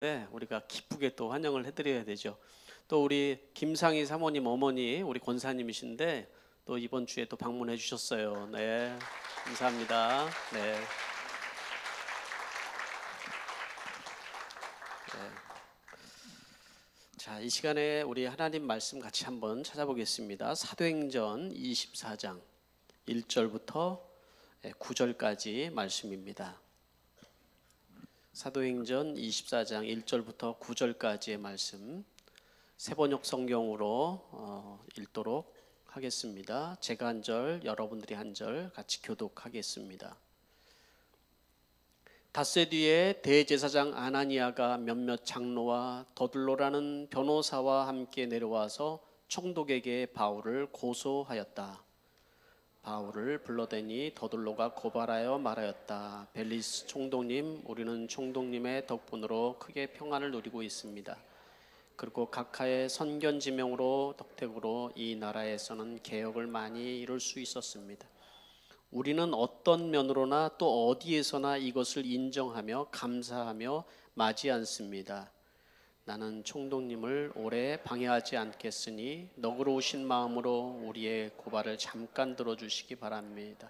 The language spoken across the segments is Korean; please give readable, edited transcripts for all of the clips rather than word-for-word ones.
네, 우리가 기쁘게 또 환영을 해드려야 되죠. 또 우리 김상희 사모님 어머니 우리 권사님이신데 또 이번 주에 또 방문해 주셨어요. 네, 감사합니다. 네, 자, 이 시간에 우리 하나님 말씀 같이 한번 찾아보겠습니다. 사도행전 24장 1절부터 9절까지 말씀입니다. 사도행전 24장 1절부터 9절까지의 말씀 세번역 성경으로 읽도록 하겠습니다. 제가 한 절, 여러분들이 한 절 같이 교독하겠습니다. 닷새 뒤에 대제사장 아나니아가 몇몇 장로와 더둘로라는 변호사와 함께 내려와서 총독에게 바울을 고소하였다. 바울을 불러대니 더둘로가 고발하여 말하였다. 벨리스 총독님, 우리는 총독님의 덕분으로 크게 평안을 누리고 있습니다. 그리고 각하의 선견지명으로 덕택으로 이 나라에서는 개혁을 많이 이룰 수 있었습니다. 우리는 어떤 면으로나 또 어디에서나 이것을 인정하며 감사하며 마지 않습니다. 나는 총독님을 오래 방해하지 않겠으니 너그러우신 마음으로 우리의 고발을 잠깐 들어주시기 바랍니다.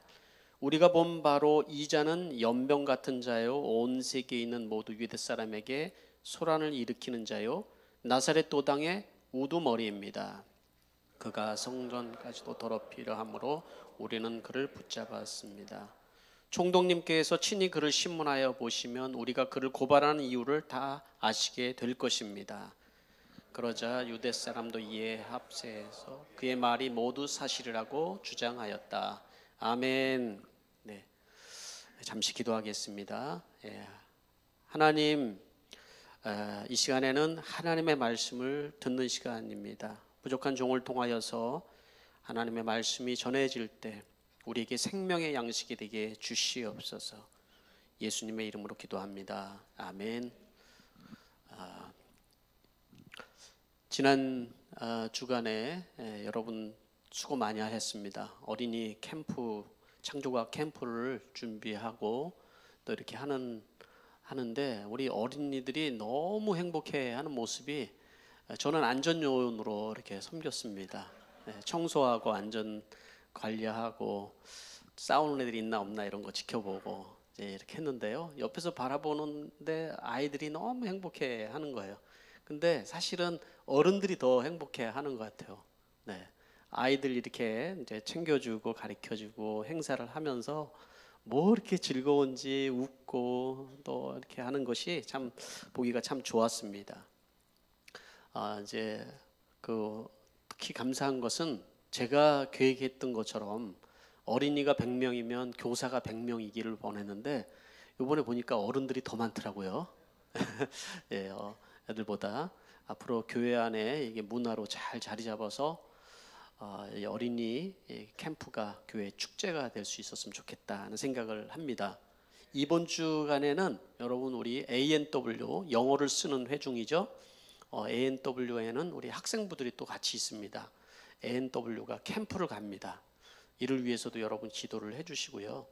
우리가 본 바로 이 자는 연병 같은 자요, 온 세계에 있는 모두 유대 사람에게 소란을 일으키는 자요, 나사렛 도당의 우두머리입니다. 그가 성전까지도 더럽히려 함으로 우리는 그를 붙잡았습니다. 총독님께서 친히 그를 신문하여 보시면 우리가 그를 고발하는 이유를 다 아시게 될 것입니다. 그러자 유대 사람도 이에 합세해서 그의 말이 모두 사실이라고 주장하였다. 아멘. 네, 잠시 기도하겠습니다. 하나님, 이 시간에는 하나님의 말씀을 듣는 시간입니다. 부족한 종을 통하여서 하나님의 말씀이 전해질 때 우리에게 생명의 양식이 되게 주시옵소서. 예수님의 이름으로 기도합니다. 아멘. 지난 주간에 여러분 수고 많이 하셨습니다. 어린이 캠프, 창조과 캠프를 준비하고 또 이렇게 하는데 우리 어린이들이 너무 행복해하는 모습이 저는 안전요원으로 이렇게 섬겼습니다. 청소하고 안전 관리하고 싸우는 애들이 있나 없나 이런 거 지켜보고 이렇게 했는데요. 옆에서 바라보는데 아이들이 너무 행복해하는 거예요. 근데 사실은 어른들이 더 행복해하는 것 같아요. 네, 아이들 이렇게 이제 챙겨주고 가르쳐주고 행사를 하면서 뭐 이렇게 즐거운지 웃고 또 이렇게 하는 것이 참 보기가 참 좋았습니다. 이제 특히 감사한 것은 제가 계획했던 것처럼 어린이가 100명이면 교사가 100명이기를 원했는데 이번에 보니까 어른들이 더 많더라고요. 예, 애들보다. 앞으로 교회 안에 이게 문화로 잘 자리 잡아서 어린이 캠프가 교회 축제가 될 수 있었으면 좋겠다는 생각을 합니다. 이번 주간에는 여러분 우리 ANW 영어를 쓰는 회중이죠. ANW에는 우리 학생부들이 또 같이 있습니다. ANW가 캠프를 갑니다. 이를 위해서도 여러분 기도를 해주시고요.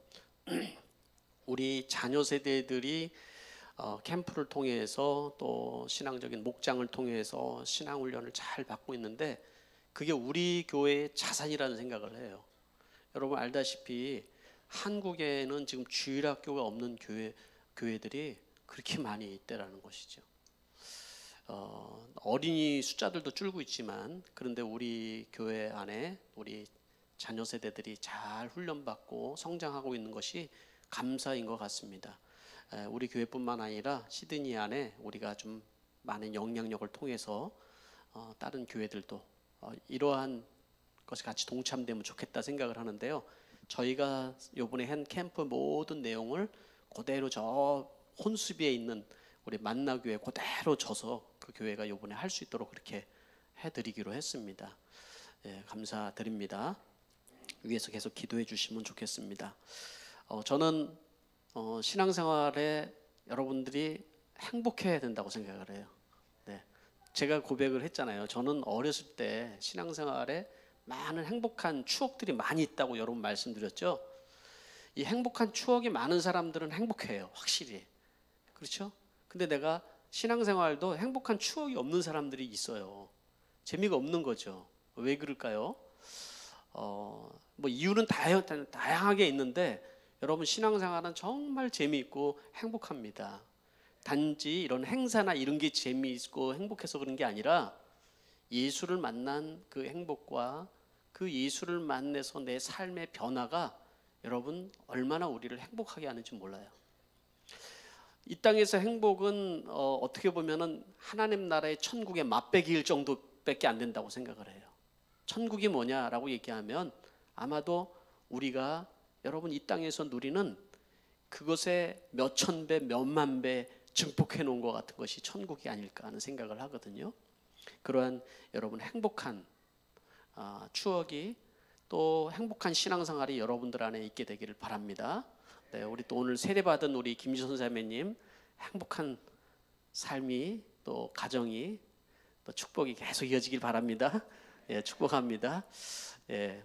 우리 자녀 세대들이 캠프를 통해서 또 신앙적인 목장을 통해서 신앙훈련을 잘 받고 있는데 그게 우리 교회의 자산이라는 생각을 해요. 여러분 알다시피 한국에는 지금 주일학교가 없는 교회들이 그렇게 많이 있다라는 것이죠. 어린이 숫자들도 줄고 있지만 그런데 우리 교회 안에 우리 자녀 세대들이 잘 훈련받고 성장하고 있는 것이 감사인 것 같습니다. 우리 교회뿐만 아니라 시드니 안에 우리가 좀 많은 영향력을 통해서 다른 교회들도 이러한 것이 같이 동참되면 좋겠다 생각을 하는데요. 저희가 이번에 한 캠프 모든 내용을 그대로 저 혼수비에 있는 우리 만나교회 그대로 져서 그 교회가 이번에 할 수 있도록 그렇게 해드리기로 했습니다. 감사드립니다. 위에서 계속 기도해 주시면 좋겠습니다. 저는 신앙생활에 여러분들이 행복해야 된다고 생각을 해요. 네, 제가 고백을 했잖아요. 저는 어렸을 때 신앙생활에 많은 행복한 추억들이 많이 있다고 여러분 말씀드렸죠. 이 행복한 추억이 많은 사람들은 행복해요, 확실히. 그렇죠? 근데 내가 신앙생활도 행복한 추억이 없는 사람들이 있어요. 재미가 없는 거죠. 왜 그럴까요? 뭐 이유는 다양하게 있는데 여러분 신앙생활은 정말 재미있고 행복합니다. 단지 이런 행사나 이런 게 재미있고 행복해서 그런 게 아니라 예수를 만난 그 행복과 그 예수를 만나서 내 삶의 변화가 여러분 얼마나 우리를 행복하게 하는지 몰라요. 이 땅에서 행복은 어떻게 보면은 하나님 나라의 천국의 맛배기일 정도밖에 안 된다고 생각을 해요. 천국이 뭐냐라고 얘기하면 아마도 우리가 여러분 이 땅에서 누리는 그것의 몇천 배, 몇만 배 증폭해 놓은 것 같은 것이 천국이 아닐까 하는 생각을 하거든요. 그러한 여러분 행복한 추억이 또 행복한 신앙생활이 여러분들 안에 있게 되기를 바랍니다. 네, 우리 또 오늘 세례받은 우리 김지선 자매님 행복한 삶이 또 가정이 또 축복이 계속 이어지길 바랍니다. 예, 축복합니다. 예,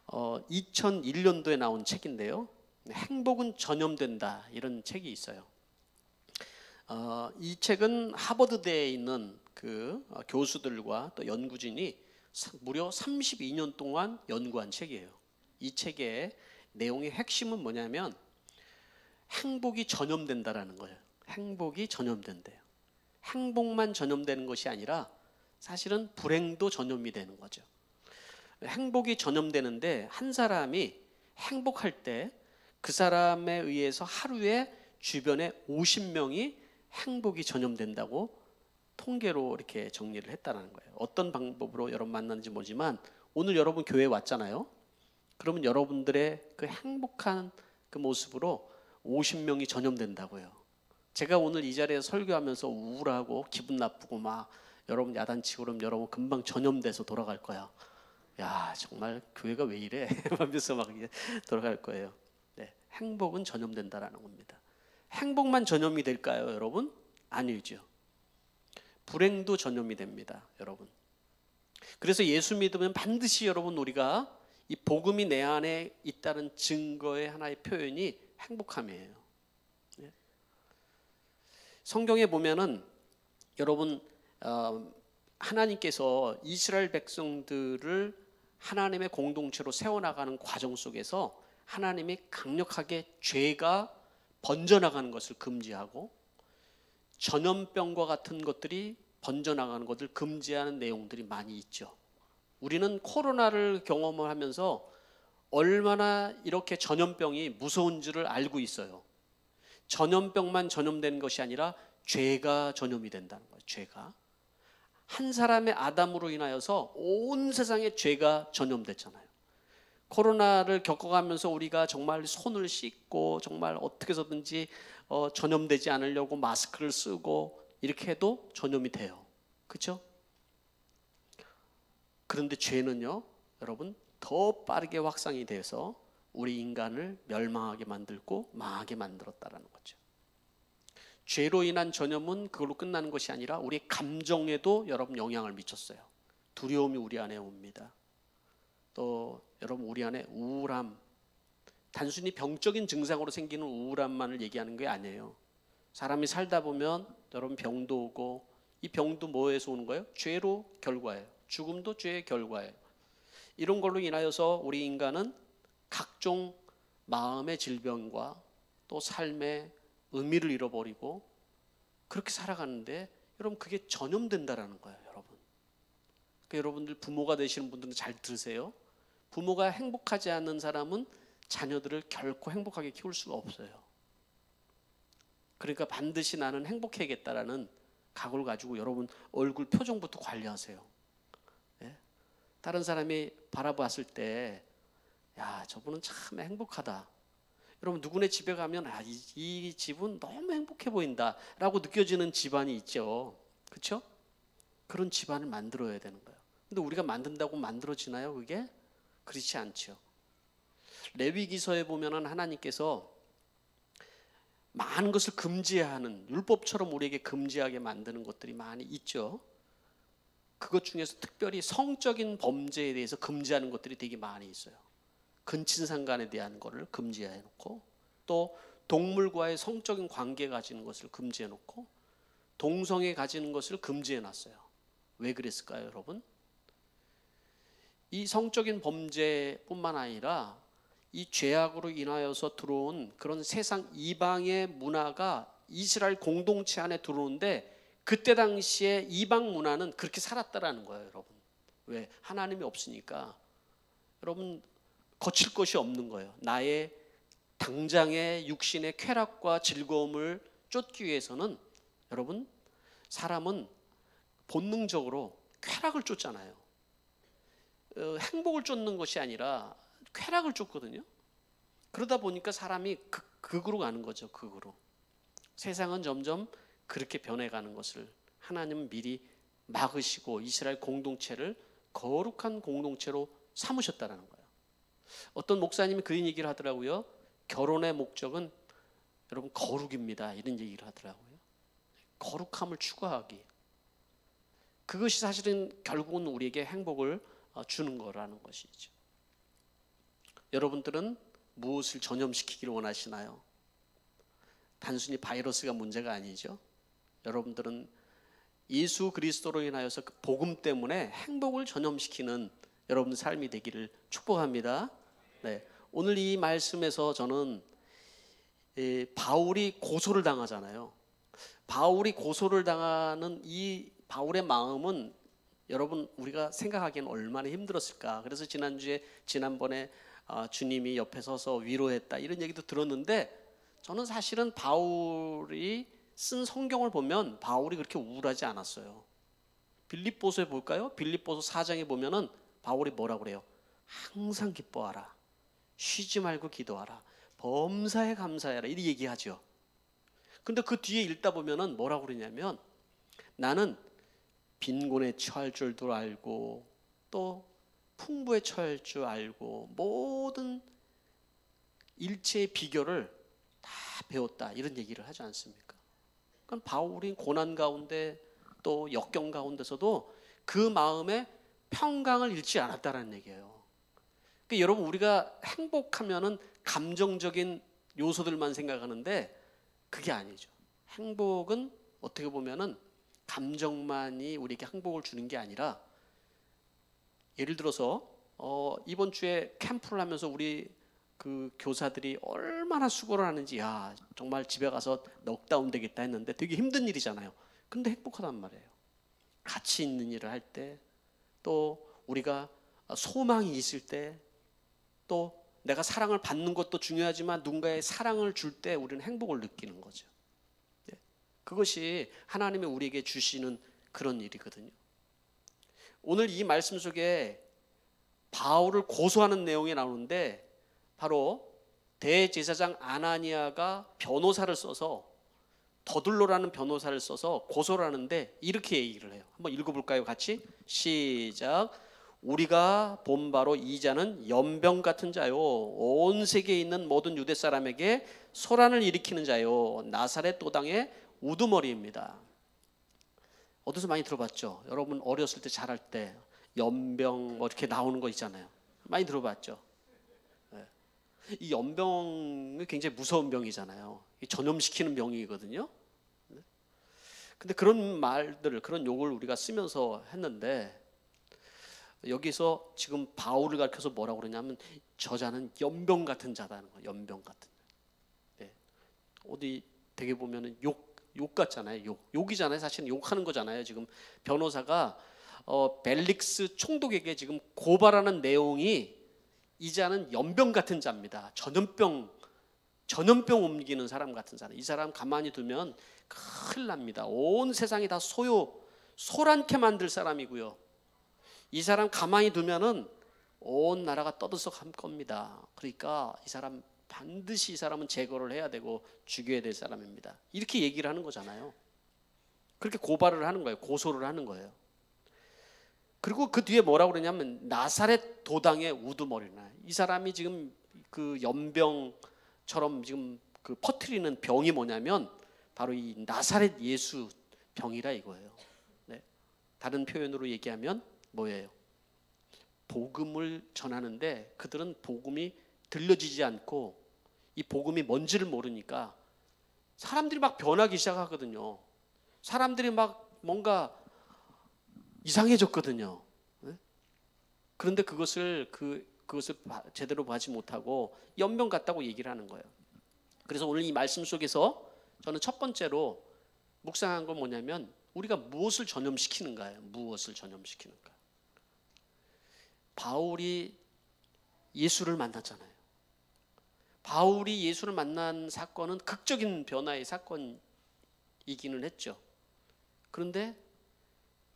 2001년도에 나온 책인데요. 행복은 전염된다 이런 책이 있어요. 이 책은 하버드대에 있는 그 교수들과 또 연구진이 무려 32년 동안 연구한 책이에요. 이 책의 내용의 핵심은 뭐냐면 행복이 전염된다라는 거예요. 행복이 전염된대요. 행복만 전염되는 것이 아니라 사실은 불행도 전염이 되는 거죠. 행복이 전염되는데 한 사람이 행복할 때 그 사람에 의해서 하루에 주변에 50명이 행복이 전염된다고 통계로 이렇게 정리를 했다는 거예요. 어떤 방법으로 여러분 만나는지 모르지만 오늘 여러분 교회에 왔잖아요. 그러면 여러분들의 그 행복한 그 모습으로 50명이 전염된다고요. 제가 오늘 이 자리에서 설교하면서 우울하고 기분 나쁘고 막 여러분 야단치고 그러면 여러분 금방 전염돼서 돌아갈 거야. 야 정말 교회가 왜 이래? 하면서 막 돌아갈 거예요. 네, 행복은 전염된다라는 겁니다. 행복만 전염이 될까요, 여러분? 아니죠. 불행도 전염이 됩니다, 여러분. 그래서 예수 믿으면 반드시 여러분 우리가 이 복음이 내 안에 있다는 증거의 하나의 표현이 행복함이에요. 네. 성경에 보면은 여러분 하나님께서 이스라엘 백성들을 하나님의 공동체로 세워나가는 과정 속에서 하나님이 강력하게 죄가 번져나가는 것을 금지하고 전염병과 같은 것들이 번져나가는 것을 금지하는 내용들이 많이 있죠. 우리는 코로나를 경험을 하면서 얼마나 이렇게 전염병이 무서운지를 알고 있어요. 전염병만 전염되는 것이 아니라 죄가 전염이 된다는 거예요. 죄가. 한 사람의 아담으로 인하여서 온 세상에 죄가 전염됐잖아요. 코로나를 겪어가면서 우리가 정말 손을 씻고 정말 어떻게 해서든지 전염되지 않으려고 마스크를 쓰고 이렇게 해도 전염이 돼요. 그렇죠? 그런데 죄는요, 여러분 더 빠르게 확산이 돼서 우리 인간을 멸망하게 만들고 망하게 만들었다라는 거죠. 죄로 인한 전염은 그걸로 끝나는 것이 아니라 우리 감정에도 여러분 영향을 미쳤어요. 두려움이 우리 안에 옵니다. 또 여러분 우리 안에 우울함, 단순히 병적인 증상으로 생기는 우울함만을 얘기하는 게 아니에요. 사람이 살다 보면 여러분 병도 오고 이 병도 뭐에서 오는 거예요? 죄로 결과예요. 죽음도 죄의 결과예요. 이런 걸로 인하여서 우리 인간은 각종 마음의 질병과 또 삶의 의미를 잃어버리고 그렇게 살아가는데 여러분 그게 전염된다라는 거예요, 여러분. 그러니까 여러분들 부모가 되시는 분들은 잘 들으세요. 부모가 행복하지 않는 사람은 자녀들을 결코 행복하게 키울 수가 없어요. 그러니까 반드시 나는 행복해야겠다라는 각오를 가지고 여러분 얼굴 표정부터 관리하세요. 예? 다른 사람이 바라봤을 때 야, 저분은 참 행복하다. 여러분 누구네 집에 가면 이 집은 너무 행복해 보인다 라고 느껴지는 집안이 있죠. 그렇죠? 그런 집안을 만들어야 되는 거예요. 근데 우리가 만든다고 만들어지나요, 그게? 그렇지 않죠. 레위기서에 보면은 하나님께서 많은 것을 금지하는, 율법처럼 우리에게 금지하게 만드는 것들이 많이 있죠. 그것 중에서 특별히 성적인 범죄에 대해서 금지하는 것들이 되게 많이 있어요. 근친상간에 대한 것을 금지해 놓고, 또 동물과의 성적인 관계 가지는 것을 금지해 놓고, 동성애 가지는 것을 금지해 놨어요. 왜 그랬을까요, 여러분? 이 성적인 범죄뿐만 아니라 이 죄악으로 인하여서 들어온 그런 세상 이방의 문화가 이스라엘 공동체 안에 들어오는데, 그때 당시에 이방 문화는 그렇게 살았다라는 거예요, 여러분. 왜? 하나님이 없으니까. 여러분, 거칠 것이 없는 거예요. 나의 당장의 육신의 쾌락과 즐거움을 쫓기 위해서는, 여러분, 사람은 본능적으로 쾌락을 쫓잖아요. 행복을 쫓는 것이 아니라 쾌락을 쫓거든요. 그러다 보니까 사람이 극으로 가는 거죠. 극으로. 세상은 점점 그렇게 변해가는 것을 하나님은 미리 막으시고 이스라엘 공동체를 거룩한 공동체로 삼으셨다는 거예요. 어떤 목사님이 그런 얘기를 하더라고요. 결혼의 목적은 여러분 거룩입니다. 이런 얘기를 하더라고요. 거룩함을 추구하기. 그것이 사실은 결국은 우리에게 행복을 주는 거라는 것이죠. 여러분들은 무엇을 전염시키기를 원하시나요? 단순히 바이러스가 문제가 아니죠. 여러분들은 예수 그리스도로 인하여서 그 복음 때문에 행복을 전염시키는 여러분 삶이 되기를 축복합니다. 네, 오늘 이 말씀에서 저는 바울이 고소를 당하잖아요. 바울이 고소를 당하는 이 바울의 마음은 여러분 우리가 생각하기엔 얼마나 힘들었을까. 그래서 지난번에 주님이 옆에 서서 위로했다 이런 얘기도 들었는데, 저는 사실은 바울이 쓴 성경을 보면 바울이 그렇게 우울하지 않았어요. 빌립보서에 볼까요? 빌립보서 4장에 보면은 바울이 뭐라고 그래요? 항상 기뻐하라, 쉬지 말고 기도하라, 범사에 감사해라, 이렇게 얘기하죠. 근데 그 뒤에 읽다 보면은 뭐라고 그러냐면, 나는 빈곤에 처할 줄도 알고 또 풍부에 처할 줄 알고 모든 일체의 비결을 다 배웠다, 이런 얘기를 하지 않습니까? 그러니까 바울이 고난 가운데 또 역경 가운데서도 그 마음에 평강을 잃지 않았다는 얘기예요. 그러니까 여러분, 우리가 행복하면은 감정적인 요소들만 생각하는데 그게 아니죠. 행복은 어떻게 보면은 감정만이 우리에게 행복을 주는 게 아니라, 예를 들어서 이번 주에 캠프를 하면서 우리 그 교사들이 얼마나 수고를 하는지, 야 정말 집에 가서 넉다운 되겠다 했는데 되게 힘든 일이잖아요. 근데 행복하단 말이에요. 가치 있는 일을 할 때, 또 우리가 소망이 있을 때, 또 내가 사랑을 받는 것도 중요하지만 누군가의 사랑을 줄 때 우리는 행복을 느끼는 거죠. 그것이 하나님이 우리에게 주시는 그런 일이거든요. 오늘 이 말씀 속에 바울을 고소하는 내용이 나오는데, 바로 대제사장 아나니아가 변호사를 써서, 더둘로라는 변호사를 써서 고소를 하는데 이렇게 얘기를 해요. 한번 읽어볼까요? 같이 시작. 우리가 본 바로 이 자는 연병 같은 자요, 온 세계에 있는 모든 유대 사람에게 소란을 일으키는 자요, 나사렛 도당의 우두머리입니다. 어디서 많이 들어봤죠? 여러분 어렸을 때 자랄 때 연병 뭐 이렇게 나오는 거 있잖아요. 많이 들어봤죠? 네. 이 연병이 굉장히 무서운 병이잖아요. 전염시키는 병이거든요. 근데 그런 말들을, 그런 용어를 우리가 쓰면서 했는데, 여기서 지금 바울을 가르쳐서 뭐라고 그러냐면 저자는 연병 같은 자다는 거예요. 연병 같은. 네. 어디 되게 보면은 욕 같잖아요. 욕이잖아요. 사실은 욕하는 거잖아요. 지금 변호사가 벨릭스 총독에게 지금 고발하는 내용이, 이 자는 연병 같은 자입니다. 전염병 옮기는 사람 같은 사람. 이 사람 가만히 두면 큰일 납니다. 온 세상이 다 소란케 만들 사람이고요. 이 사람 가만히 두면은 온 나라가 떠들썩할 겁니다. 그러니까 이 사람 반드시, 이 사람은 제거를 해야 되고 죽여야 될 사람입니다. 이렇게 얘기를 하는 거잖아요. 그렇게 고발을 하는 거예요. 고소를 하는 거예요. 그리고 그 뒤에 뭐라고 그러냐면 나사렛 도당의 우두머리나, 이 사람이 지금 그 연병처럼 지금 그 퍼뜨리는 병이 뭐냐면 바로 이 나사렛 예수 병이라 이거예요. 네. 다른 표현으로 얘기하면 뭐예요? 복음을 전하는데 그들은 복음이 들려지지 않고 이 복음이 뭔지를 모르니까 사람들이 막 변하기 시작하거든요. 사람들이 막 뭔가 이상해졌거든요. 그런데 그것을 제대로 하지 못하고 연병 같다고 얘기를 하는 거예요. 그래서 오늘 이 말씀 속에서 저는 첫 번째로 묵상한 건 뭐냐면 우리가 무엇을 전염시키는가예요. 무엇을 전염시키는가. 바울이 예수를 만났잖아요. 바울이 예수를 만난 사건은 극적인 변화의 사건이기는 했죠. 그런데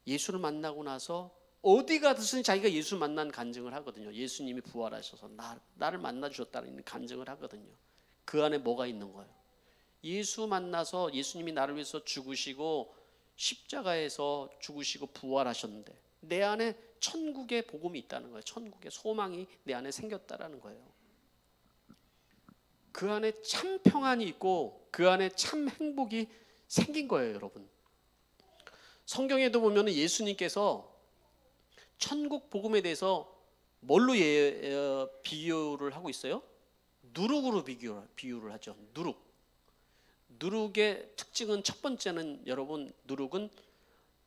예수를 만나고 나서 어디 가든 자기가 예수 만난 간증을 하거든요. 예수님이 부활하셔서 나를 만나주셨다는 간증을 하거든요. 그 안에 뭐가 있는 거예요? 예수 만나서 예수님이 나를 위해서 죽으시고 십자가에서 죽으시고 부활하셨는데 내 안에 천국의 복음이 있다는 거예요. 천국의 소망이 내 안에 생겼다라는 거예요. 그 안에 참 평안이 있고 그 안에 참 행복이 생긴 거예요, 여러분. 성경에도 보면 예수님께서 천국 복음에 대해서 뭘로 비유를 하고 있어요? 누룩으로 비유를 하죠. 누룩의 특징은 첫 번째는 여러분, 누룩은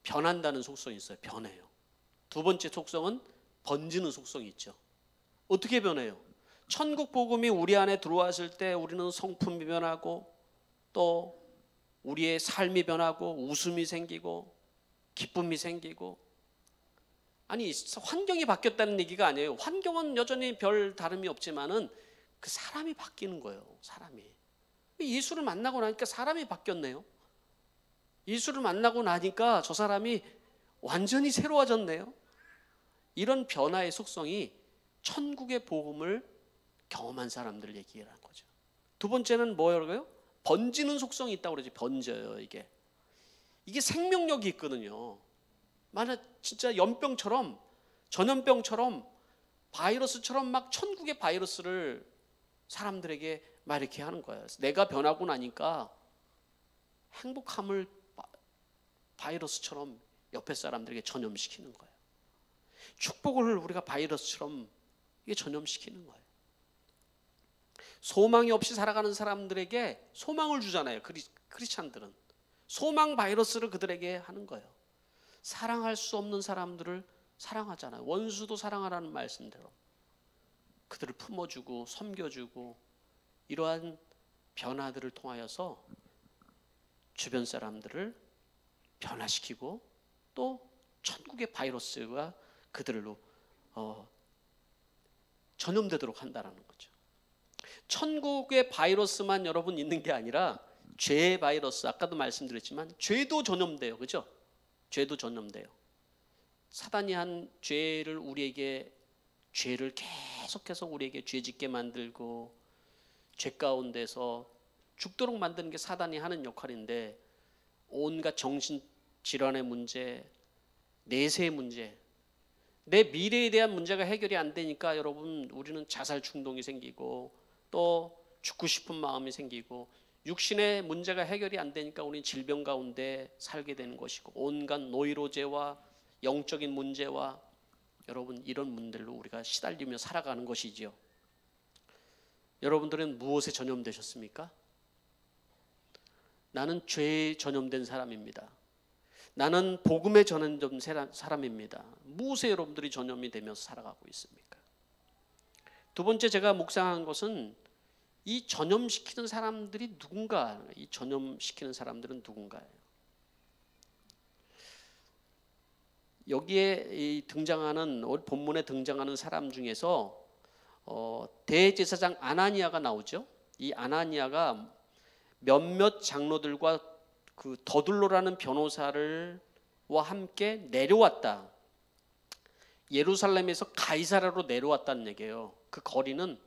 변한다는 속성이 있어요. 변해요. 두 번째 속성은 번지는 속성이 있죠. 어떻게 변해요? 천국 복음이 우리 안에 들어왔을 때 우리는 성품이 변하고 또 우리의 삶이 변하고 웃음이 생기고 기쁨이 생기고, 아니 환경이 바뀌었다는 얘기가 아니에요. 환경은 여전히 별 다름이 없지만은 그 사람이 바뀌는 거예요. 사람이. 예수를 만나고 나니까 사람이 바뀌었네요. 예수를 만나고 나니까 저 사람이 완전히 새로워졌네요. 이런 변화의 속성이 천국의 복음을 경험한 사람들 얘기를 한 거죠. 두 번째는 뭐예요? 번지는 속성이 있다고 그러지. 번져요. 이게 생명력이 있거든요. 만약 진짜 연병처럼, 전염병처럼, 바이러스처럼 막 천국의 바이러스를 사람들에게 막 이렇게 하는 거예요. 내가 변하고 나니까 행복함을 바이러스처럼 옆에 사람들에게 전염시키는 거예요. 축복을 우리가 바이러스처럼 이게 전염시키는 거예요. 소망이 없이 살아가는 사람들에게 소망을 주잖아요. 크리스찬들은 소망 바이러스를 그들에게 하는 거예요. 사랑할 수 없는 사람들을 사랑하잖아요. 원수도 사랑하라는 말씀대로 그들을 품어주고 섬겨주고, 이러한 변화들을 통하여서 주변 사람들을 변화시키고 또 천국의 바이러스가 그들로 전염되도록 한다는 거죠. 천국의 바이러스만 여러분 있는 게 아니라 죄의 바이러스, 아까도 말씀드렸지만 죄도 전염돼요. 그죠? 죄도 전염돼요. 사단이 한 죄를 죄를 계속해서 우리에게 죄짓게 만들고 죄 가운데서 죽도록 만드는 게 사단이 하는 역할인데, 온갖 정신질환의 문제, 내세의 문제, 내 미래에 대한 문제가 해결이 안 되니까 여러분 우리는 자살 충동이 생기고 또 죽고 싶은 마음이 생기고, 육신의 문제가 해결이 안 되니까 우리는 질병 가운데 살게 되는 것이고, 온갖 노이로제와 영적인 문제와 여러분 이런 문제로 우리가 시달리며 살아가는 것이지요. 여러분들은 무엇에 전염되셨습니까? 나는 죄에 전염된 사람입니다. 나는 복음에 전염된 사람입니다. 무엇에 여러분들이 전염이 되면서 살아가고 있습니까? 두 번째 제가 묵상한 것은 이 전염시키는 사람들이 누군가, 이 전염시키는 사람들은 누군가예요. 여기에 등장하는, 본문에 등장하는 사람 중에서 대제사장 아나니아가 나오죠. 이 아나니아가 몇몇 장로들과 그 더둘로라는 변호사와 함께 내려왔다. 예루살렘에서 가이사랴로 내려왔다는 얘기예요. 그 거리는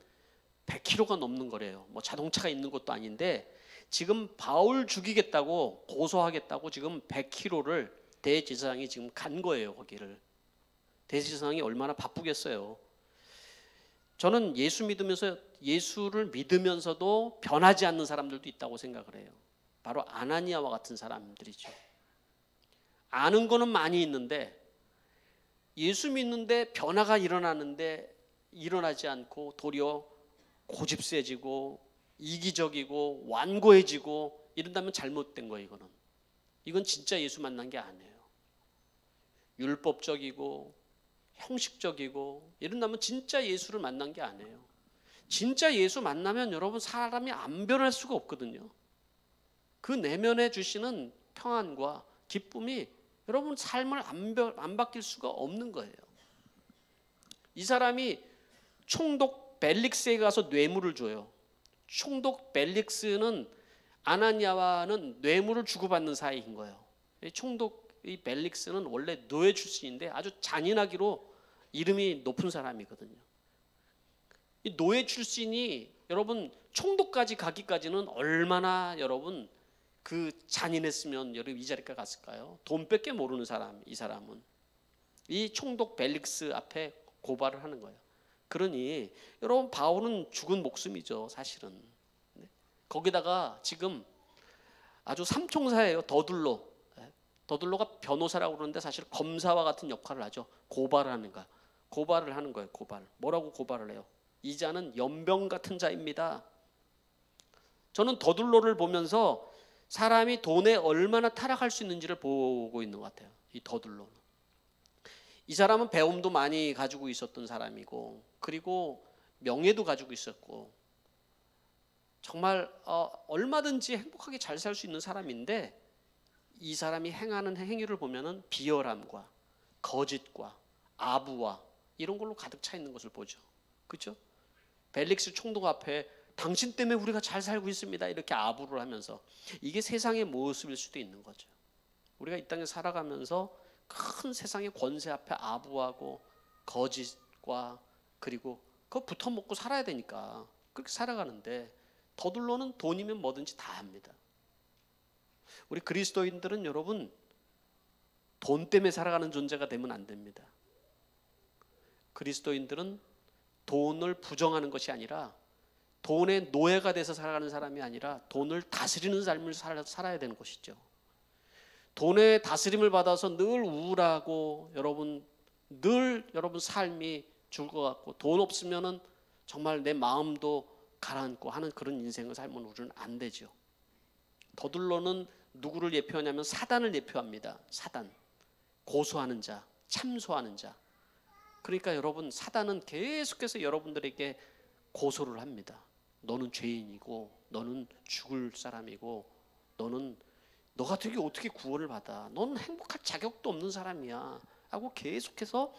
100km가 넘는 거래요. 뭐 자동차가 있는 것도 아닌데 지금 바울 죽이겠다고, 고소하겠다고 지금 100km를 대제사장이 지금 간 거예요. 거기를. 대제사장이 얼마나 바쁘겠어요. 저는 예수를 믿으면서도 변하지 않는 사람들도 있다고 생각을 해요. 바로 아나니아와 같은 사람들이죠. 아는 거는 많이 있는데 예수 믿는데 변화가 일어나지 않고 도리어 고집세지고 이기적이고 완고해지고 이런다면 잘못된 거예요. 이거는 이건 진짜 예수 만난 게 아니에요. 율법적이고 형식적이고 이런다면 진짜 예수를 만난 게 아니에요. 진짜 예수 만나면 여러분 사람이 안 변할 수가 없거든요. 그 내면에 주시는 평안과 기쁨이 여러분 삶을 안 바뀔 수가 없는 거예요. 이 사람이 총독 벨릭스에 가서 뇌물을 줘요. 총독 벨릭스는 아나니아와는 뇌물을 주고받는 사이인 거예요. 총독 이 벨릭스는 원래 노예 출신인데 아주 잔인하기로 이름이 높은 사람이거든요. 이 노예 출신이 여러분 총독까지 가기까지는 얼마나 여러분 그 잔인했으면 여러분 이 자리까지 갔을까요? 돈밖에 모르는 사람, 이 사람은 이 총독 벨릭스 앞에 고발을 하는 거예요. 그러니 여러분 바울은 죽은 목숨이죠, 사실은. 거기다가 지금 아주 삼총사예요. 더둘로가 변호사라고 그러는데 사실 검사와 같은 역할을 하죠. 고발을 하는 거예요. 고발. 뭐라고 고발을 해요? 이 자는 연병 같은 자입니다. 저는 더둘로를 보면서 사람이 돈에 얼마나 타락할 수 있는지를 보고 있는 것 같아요. 이 더둘로는. 이 사람은 배움도 많이 가지고 있었던 사람이고, 그리고 명예도 가지고 있었고, 정말 얼마든지 행복하게 잘 살 수 있는 사람인데, 이 사람이 행하는 행위를 보면은 비열함과 거짓과 아부와 이런 걸로 가득 차 있는 것을 보죠. 그렇죠? 벨릭스 총독 앞에 당신 때문에 우리가 잘 살고 있습니다, 이렇게 아부를 하면서, 이게 세상의 모습일 수도 있는 거죠. 우리가 이 땅에 살아가면서 큰 세상의 권세 앞에 아부하고 거짓과 그리고 그거 붙어 먹고 살아야 되니까 그렇게 살아가는데, 더둘로는 돈이면 뭐든지 다 합니다. 우리 그리스도인들은 여러분 돈 때문에 살아가는 존재가 되면 안 됩니다. 그리스도인들은 돈을 부정하는 것이 아니라, 돈의 노예가 돼서 살아가는 사람이 아니라 돈을 다스리는 삶을 살아야 되는 것이죠. 돈의 다스림을 받아서 늘 우울하고 여러분 삶이 죽을 것 같고, 돈 없으면은 정말 내 마음도 가라앉고 하는 그런 인생을 살면 우리는 안 되죠. 더둘로는 누구를 예표하냐면 사단을 예표합니다. 사단. 고소하는 자, 참소하는 자. 그러니까 여러분 사단은 계속해서 여러분들에게 고소를 합니다. 너는 죄인이고, 너는 죽을 사람이고, 너가 되게 어떻게 구원을 받아? 너는 행복할 자격도 없는 사람이야 하고 계속해서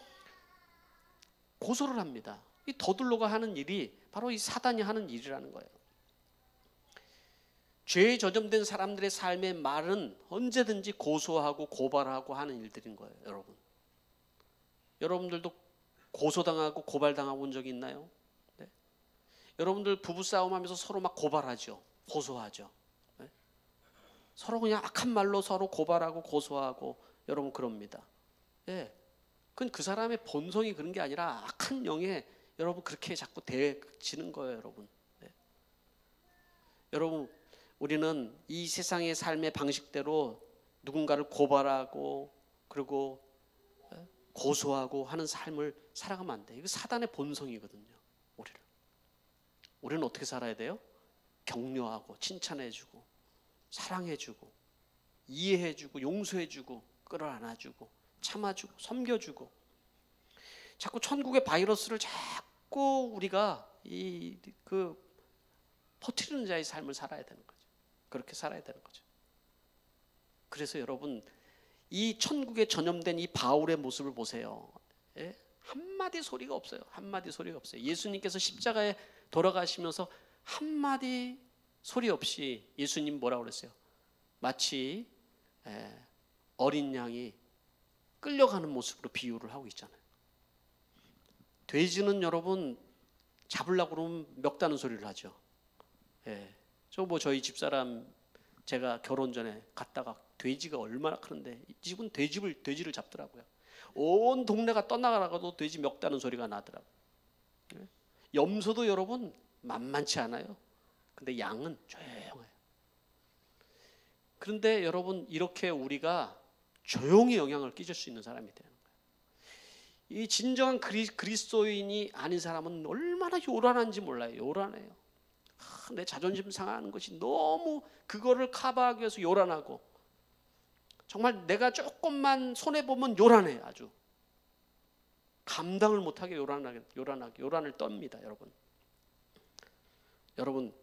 고소를 합니다. 이 더둘로가 하는 일이 바로 이 사단이 하는 일이라는 거예요. 죄에 저점된 사람들의 삶의 말은 언제든지 고소하고 고발하고 하는 일들인 거예요. 여러분들도 고소당하고 고발당하고 온 적이 있나요? 네. 여러분들 부부싸움하면서 서로 막 고발하죠. 고소하죠. 네. 서로 그냥 악한 말로 서로 고발하고 고소하고 여러분 그럽니다. 네. 그건 그 사람의 본성이 그런 게 아니라 악한 영에 여러분 그렇게 자꾸 대지는 거예요, 여러분. 네. 여러분, 우리는 이 세상의 삶의 방식대로 누군가를 고발하고 그리고 고소하고 하는 삶을 살아가면 안 돼요. 이거 사단의 본성이거든요. 우리는 어떻게 살아야 돼요? 격려하고 칭찬해주고 사랑해주고 이해해주고 용서해주고 끌어안아주고 참아주고 섬겨주고, 자꾸 천국의 바이러스를 자꾸 우리가 퍼뜨리는 자의 삶을 살아야 되는 거죠. 그렇게 살아야 되는 거죠. 그래서 여러분 이 천국에 전염된 이 바울의 모습을 보세요. 예? 한마디 소리가 없어요. 한마디 소리가 없어요. 예수님께서 십자가에 돌아가시면서 한마디 소리 없이 예수님 뭐라고 그랬어요? 마치 어린 양이 끌려가는 모습으로 비유를 하고 있잖아요. 돼지는 여러분 잡으려고 그러면 멱다는 소리를 하죠. 예. 저희 집사람 제가 결혼 전에 갔다가 돼지가 얼마나 크는데 이 집은 돼지를 잡더라고요. 온 동네가 떠나가라가도 돼지 멱다는 소리가 나더라고요. 예. 염소도 여러분 만만치 않아요. 근데 양은 조용해요. 그런데 여러분 이렇게 우리가 조용히 영향을 끼칠 수 있는 사람이 되는 거예요. 이 진정한 그리스도인이 아닌 사람은 얼마나 요란한지 몰라요. 요란해요. 내 자존심 상하는 것이 너무 그거를 커버하기 위해서 요란하고, 정말 내가 조금만 손해 보면 요란해. 아주 감당을 못하게 요란을 떱니다. 여러분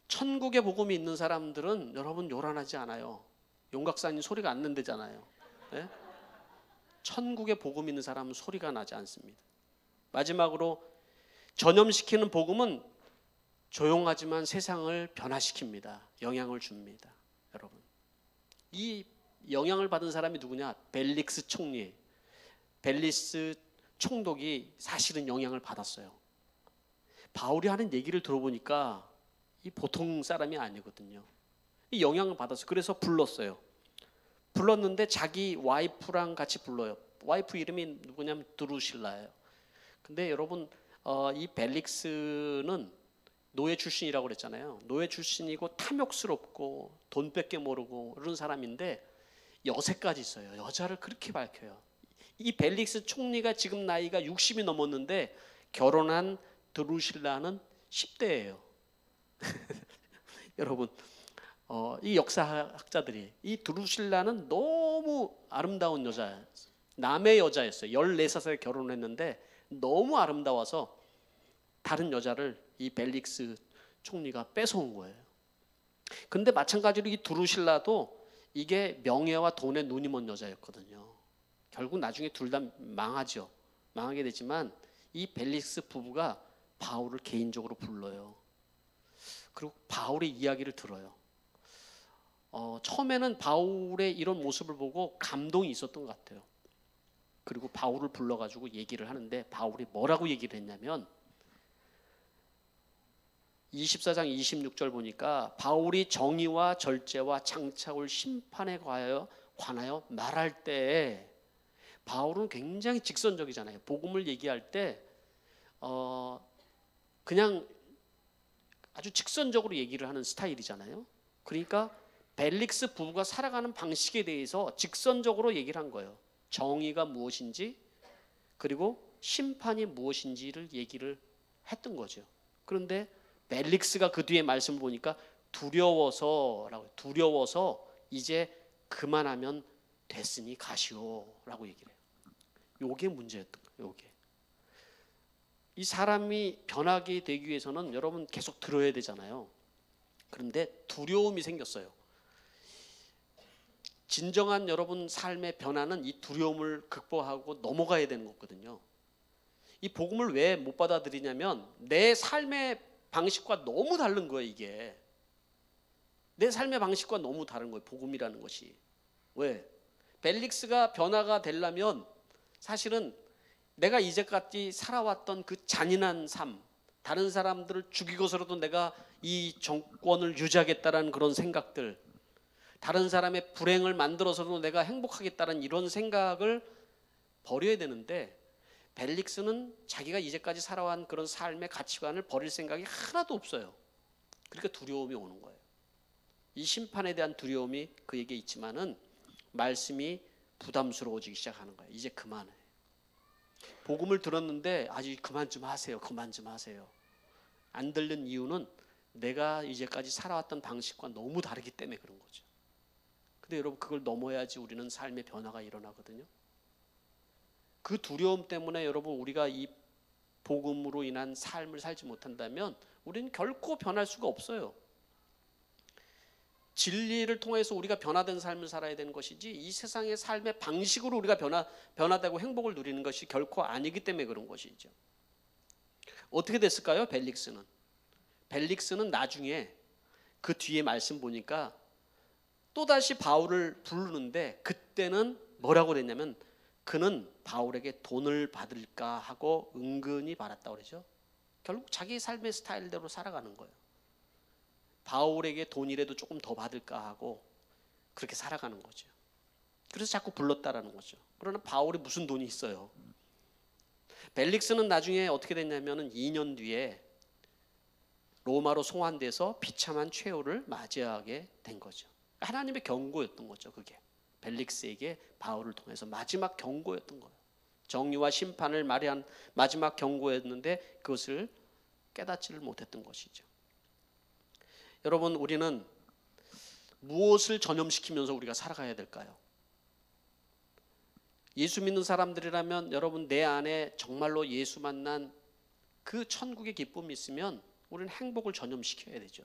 천국의 복음이 있는 사람들은 여러분 요란하지 않아요. 용각사님 소리가 안 난대잖아요. 네? 천국의 복음 있는 사람은 소리가 나지 않습니다. 마지막으로 전염시키는 복음은 조용하지만 세상을 변화시킵니다. 영향을 줍니다. 여러분 이 영향을 받은 사람이 누구냐? 벨릭스 총리. 벨릭스 총독이 사실은 영향을 받았어요. 바울이 하는 얘기를 들어보니까 이 보통 사람이 아니거든요. 이 영향을 받았어요. 그래서 불렀어요. 불렀는데 자기 와이프랑 같이 불러요. 와이프 이름이 누구냐면 드루실라예요. 근데 여러분 이 벨릭스는 노예 출신이라고 그랬잖아요. 노예 출신이고 탐욕스럽고 돈밖에 모르고 그런 사람인데 여세까지 있어요. 여자를 그렇게 밝혀요. 이 벨릭스 총리가 지금 나이가 60이 넘었는데 결혼한 드루실라는 10대예요. 여러분 이 역사학자들이 이 드루실라는 너무 아름다운 여자였어요. 남의 여자였어요. 14살에 결혼했는데 너무 아름다워서 다른 여자를 이 벨릭스 총리가 뺏어온 거예요. 근데 마찬가지로 이 드루실라도 이게 명예와 돈에 눈이 먼 여자였거든요. 결국 나중에 둘 다 망하죠. 망하게 되지만 이 벨릭스 부부가 바울을 개인적으로 불러요. 그리고 바울의 이야기를 들어요. 처음에는 바울의 이런 모습을 보고 감동이 있었던 것 같아요. 그리고 바울을 불러가지고 얘기를 하는데 바울이 뭐라고 얘기를 했냐면 24장 26절 보니까 바울이 정의와 절제와 장차올 심판에 관하여 말할 때 바울은 굉장히 직선적이잖아요. 복음을 얘기할 때 그냥 아주 직선적으로 얘기를 하는 스타일이잖아요. 그러니까 벨릭스 부부가 살아가는 방식에 대해서 직선적으로 얘기를 한 거예요. 정의가 무엇인지 그리고 심판이 무엇인지를 얘기를 했던 거죠. 그런데 벨릭스가 그 뒤에 말씀을 보니까 두려워서 이제 그만하면 됐으니 가시오라고 얘기를 해요. 요게 문제였던 거예요. 요게. 이 사람이 변하게 되기 위해서는 여러분 계속 들어야 되잖아요. 그런데 두려움이 생겼어요. 진정한 여러분 삶의 변화는 이 두려움을 극복하고 넘어가야 되는 거거든요. 이 복음을 왜 못 받아들이냐면 내 삶의 방식과 너무 다른 거예요. 이게 내 삶의 방식과 너무 다른 거예요. 복음이라는 것이. 왜? 벨릭스가 변화가 되려면 사실은 내가 이제까지 살아왔던 그 잔인한 삶, 다른 사람들을 죽이고서라도 내가 이 정권을 유지하겠다는 그런 생각들, 다른 사람의 불행을 만들어서도 내가 행복하겠다는 이런 생각을 버려야 되는데 벨릭스는 자기가 이제까지 살아온 그런 삶의 가치관을 버릴 생각이 하나도 없어요. 그러니까 두려움이 오는 거예요. 이 심판에 대한 두려움이 그에게 있지만은 말씀이 부담스러워지기 시작하는 거예요. 이제 그만해. 복음을 들었는데 아직 그만 좀 하세요. 그만 좀 하세요. 안 들는 이유는 내가 이제까지 살아왔던 방식과 너무 다르기 때문에 그런 거죠. 근데 여러분 그걸 넘어야지 우리는 삶의 변화가 일어나거든요. 그 두려움 때문에 여러분 우리가 이 복음으로 인한 삶을 살지 못한다면 우리는 결코 변할 수가 없어요. 진리를 통해서 우리가 변화된 삶을 살아야 되는 것이지 이 세상의 삶의 방식으로 우리가 변화되고 행복을 누리는 것이 결코 아니기 때문에 그런 것이죠. 어떻게 됐을까요? 벨릭스는 나중에 그 뒤에 말씀 보니까 또다시 바울을 부르는데 그때는 뭐라고 그랬냐면 그는 바울에게 돈을 받을까 하고 은근히 받았다고 그러죠. 결국 자기 삶의 스타일대로 살아가는 거예요. 바울에게 돈이라도 조금 더 받을까 하고 그렇게 살아가는 거죠. 그래서 자꾸 불렀다라는 거죠. 그러나 바울이 무슨 돈이 있어요. 벨릭스는 나중에 어떻게 됐냐면 2년 뒤에 로마로 송환돼서 비참한 최후를 맞이하게 된 거죠. 하나님의 경고였던 거죠. 그게 벨릭스에게 바울을 통해서 마지막 경고였던 거예요. 정의와 심판을 말한 마지막 경고였는데 그것을 깨닫지를 못했던 것이죠. 여러분 우리는 무엇을 전염시키면서 우리가 살아가야 될까요? 예수 믿는 사람들이라면 여러분 내 안에 정말로 예수 만난 그 천국의 기쁨이 있으면 우리는 행복을 전염시켜야 되죠.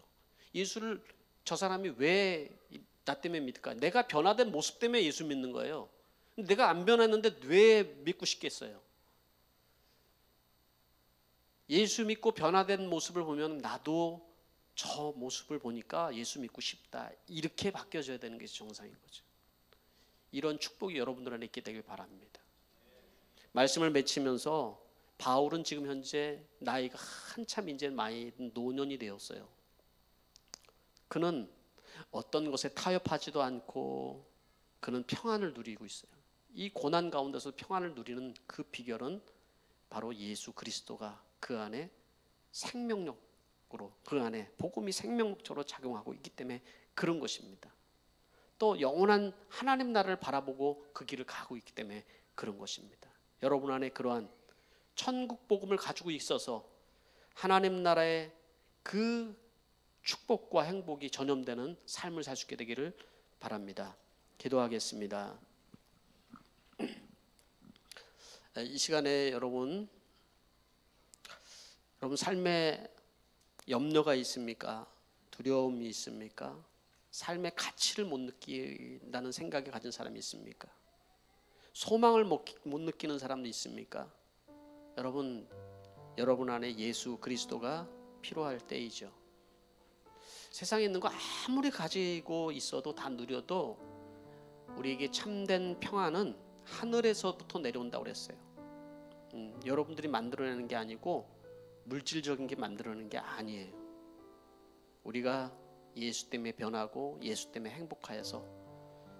예수를 저 사람이 왜 나 때문에 믿을까? 내가 변화된 모습 때문에 예수 믿는 거예요. 내가 안 변했는데 왜 믿고 싶겠어요? 예수 믿고 변화된 모습을 보면 나도 저 모습을 보니까 예수 믿고 싶다. 이렇게 바뀌어져야 되는 것이 정상인 거죠. 이런 축복이 여러분들 안에 있게 되길 바랍니다. 말씀을 맺히면서 바울은 지금 현재 나이가 한참 이제 많이 노년이 되었어요. 그는 어떤 것에 타협하지도 않고 그는 평안을 누리고 있어요. 이 고난 가운데서 평안을 누리는 그 비결은 바로 예수 그리스도가 그 안에 생명력으로, 그 안에 복음이 생명력으로 작용하고 있기 때문에 그런 것입니다. 또 영원한 하나님 나라를 바라보고 그 길을 가고 있기 때문에 그런 것입니다. 여러분 안에 그러한 천국 복음을 가지고 있어서 하나님 나라의 그 축복과 행복이 전염되는 삶을 살 수 있게 되기를 바랍니다. 기도하겠습니다. 이 시간에 여러분 삶에 염려가 있습니까? 두려움이 있습니까? 삶의 가치를 못 느낀다는 생각을 가진 사람이 있습니까? 소망을 못 느끼는 사람도 있습니까? 여러분 안에 예수 그리스도가 필요할 때이죠. 세상에 있는 거 아무리 가지고 있어도 다 누려도 우리에게 참된 평안은 하늘에서부터 내려온다고 그랬어요. 여러분들이 만들어내는 게 아니고 물질적인 게 만들어내는 게 아니에요. 우리가 예수 때문에 변하고 예수 때문에 행복하여서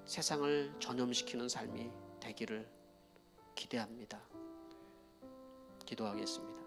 세상을 전염시키는 삶이 되기를 기대합니다. 기도하겠습니다.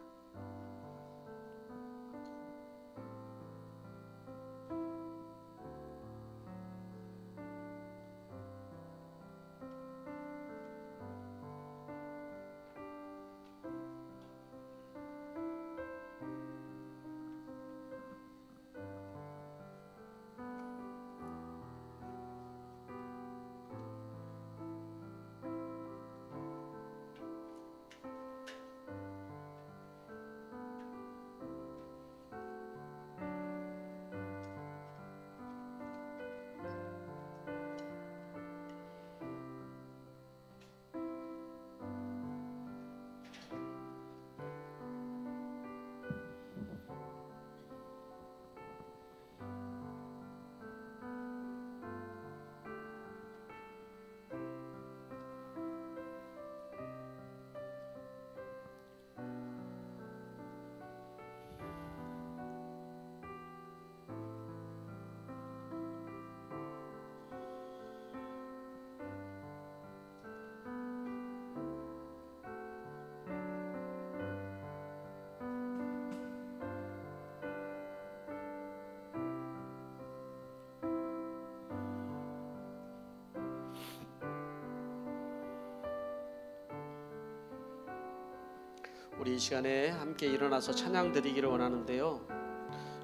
우리 이 시간에 함께 일어나서 찬양 드리기를 원하는데요.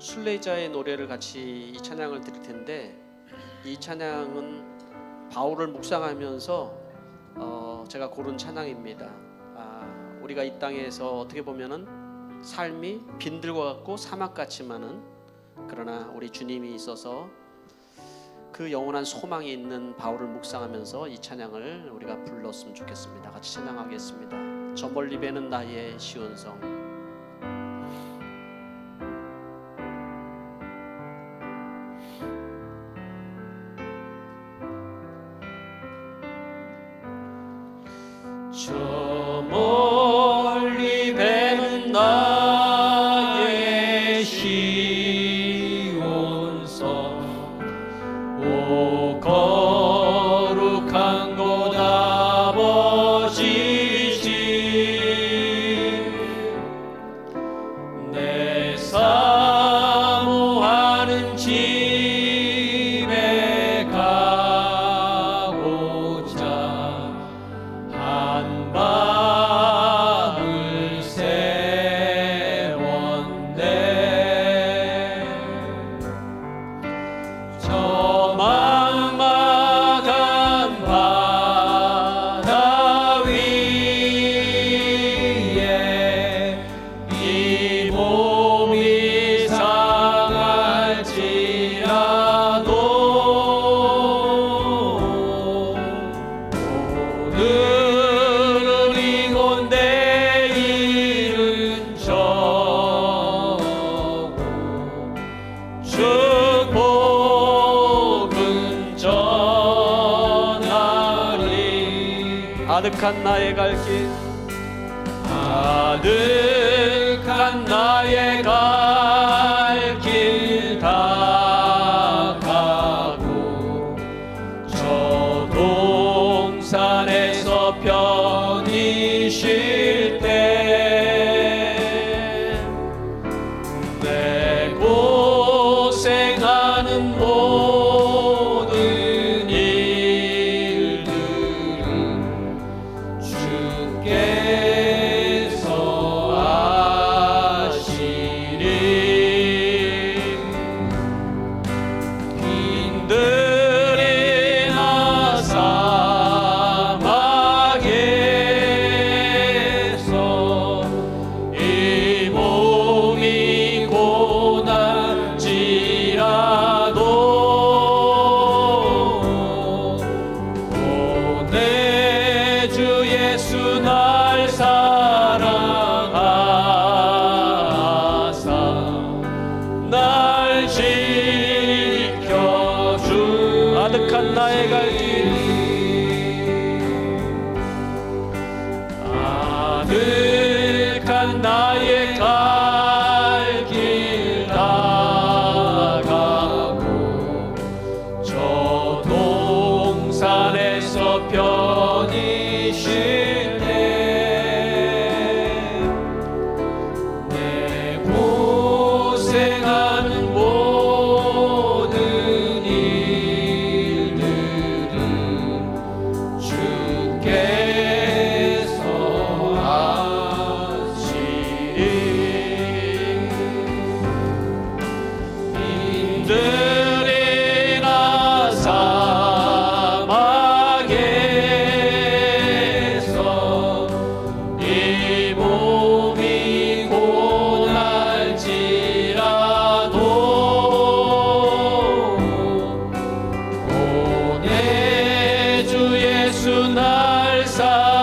순례자의 노래를 같이 이 찬양을 드릴 텐데, 이 찬양은 바울을 묵상하면서 제가 고른 찬양입니다. 우리가 이 땅에서 어떻게 보면은 삶이 빈들과 같고 사막 같지만은, 그러나 우리 주님이 있어서 그 영원한 소망이 있는 바울을 묵상하면서 이 찬양을 우리가 불렀으면 좋겠습니다. 같이 찬양하겠습니다. 저 멀리 배는 나의 시온성. 저 멀리 배는 나의 시온성. 오 거룩한 곳 아버지, 집에 가고자 한 발 오늘은 이곳 내일은 저고 축복은 전하리. 아득한 나의 갈 길, 아득한 나의 갈 길 다가고 저 동산에서 편히 쉴 때 내 고생하는 모든 일들은 주께서 아시리. 빈들이나 사막에서 이 몸이 고날지라도 내 주 예수 날 사랑하사 날 지켜주. 아득한 나의 갈 길, 아득한 나의 갈 길 다가고 저 동산에서 편히 쉴 때 내 고생하는 모든 일들은 주께서 아시리. 빈들이나 사막에서 이 몸이 고날지라도 내 주 예수 날 사랑하사